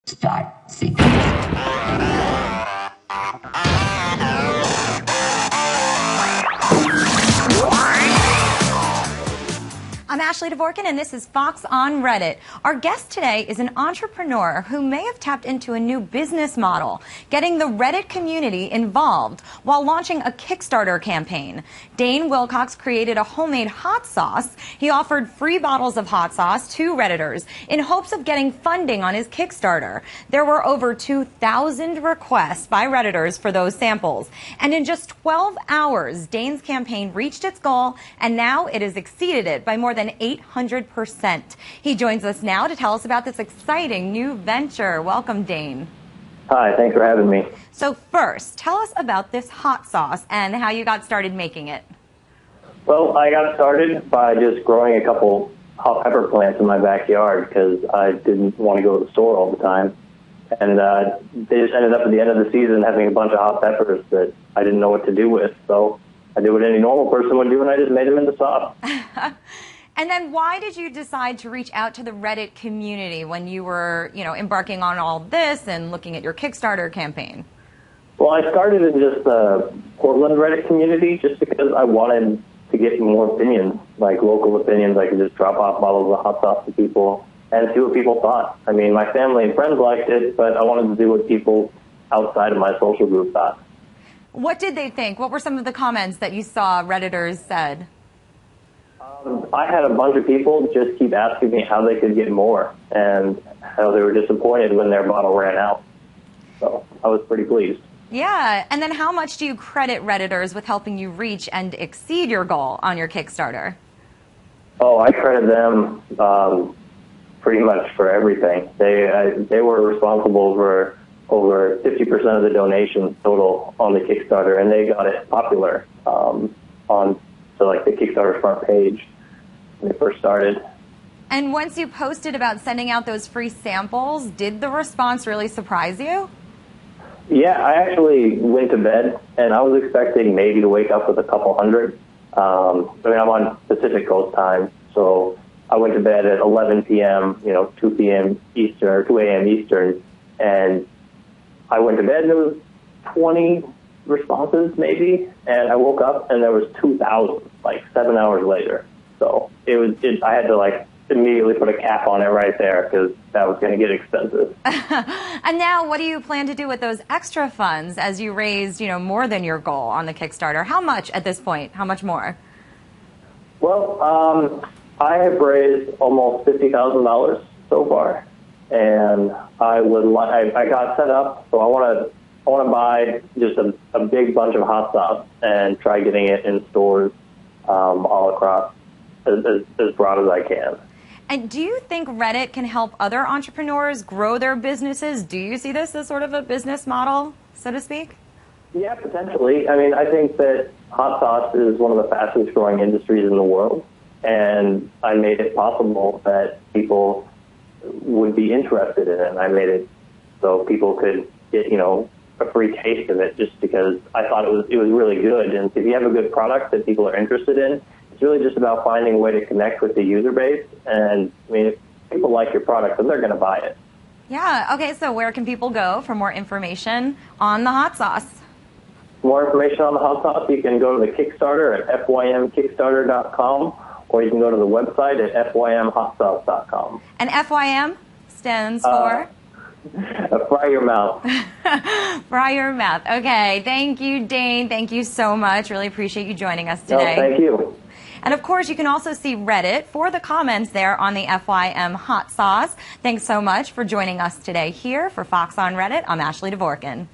Start sequence. I'm Ashley Dvorkin, and this is Fox on Reddit. Our guest today is an entrepreneur who may have tapped into a new business model, getting the Reddit community involved while launching a Kickstarter campaign. Dane Wilcox created a homemade hot sauce. He offered free bottles of hot sauce to Redditors in hopes of getting funding on his Kickstarter. There were over 2,000 requests by Redditors for those samples. And in just 12 hours, Dane's campaign reached its goal, and now it has exceeded it by more than 800%. He joins us now to tell us about this exciting new venture. Welcome, Dane. Hi, thanks for having me. So first, tell us about this hot sauce and how you got started making it. Well, I got started by just growing a couple hot pepper plants in my backyard because I didn't want to go to the store all the time. And they just ended up at the end of the season having a bunch of hot peppers that I didn't know what to do with. So I did what any normal person would do, and I just made them into sauce. And then why did you decide to reach out to the Reddit community when you were, embarking on all this and looking at your Kickstarter campaign? Well, I started in just the Portland Reddit community just because I wanted to get more opinions, like local opinions. I could just drop off bottles of hot sauce to people and see what people thought. I mean, my family and friends liked it, but I wanted to do what people outside of my social group thought. What did they think? What were some of the comments that you saw Redditors said? I had a bunch of people just keep asking me how they could get more and how they were disappointed when their bottle ran out. So I was pretty pleased. Yeah, and then how much do you credit Redditors with helping you reach and exceed your goal on your Kickstarter? Oh, I credit them pretty much for everything. They were responsible for over 50% of the donations total on the Kickstarter, and they got it popular the Kickstarter front page when they first started. And once you posted about sending out those free samples, did the response really surprise you? Yeah, I actually went to bed, and I was expecting maybe to wake up with a couple hundred. I'm on Pacific Coast time, so I went to bed at 11 p.m., 2 p.m. Eastern, or 2 a.m. Eastern, and I went to bed and there was 20 responses maybe, and I woke up and there was 2,000, 7 hours later. So I had to immediately put a cap on it right there because that was going to get expensive. And now what do you plan to do with those extra funds as you raised, more than your goal on the Kickstarter? How much at this point? How much more? Well, I have raised almost $50,000 so far, and I got set up, so I want to buy just a big bunch of hot sauce and try getting it in stores all across as broad as I can. And do you think Reddit can help other entrepreneurs grow their businesses? Do you see this as sort of a business model, so to speak? Yeah, potentially. I mean, I think that hot sauce is one of the fastest growing industries in the world, and I made it possible that people would be interested in it. I made it so people could get, a free taste of it just because I thought it was really good. And if you have a good product that people are interested in, it's really just about finding a way to connect with the user base. And if people like your product, then they're going to buy it. Yeah. Okay. So where can people go for more information on the hot sauce? For more information on the hot sauce, you can go to the Kickstarter at fymkickstarter.com, or you can go to the website at fymhotsauce.com. And FYM stands for? Fry your mouth. Fry your mouth. Okay. Thank you, Dane. Thank you so much. Really appreciate you joining us today. No, thank you. And of course, you can also see Reddit for the comments there on the FYM hot sauce. Thanks so much for joining us today here for Fox on Reddit. I'm Ashley Dvorkin.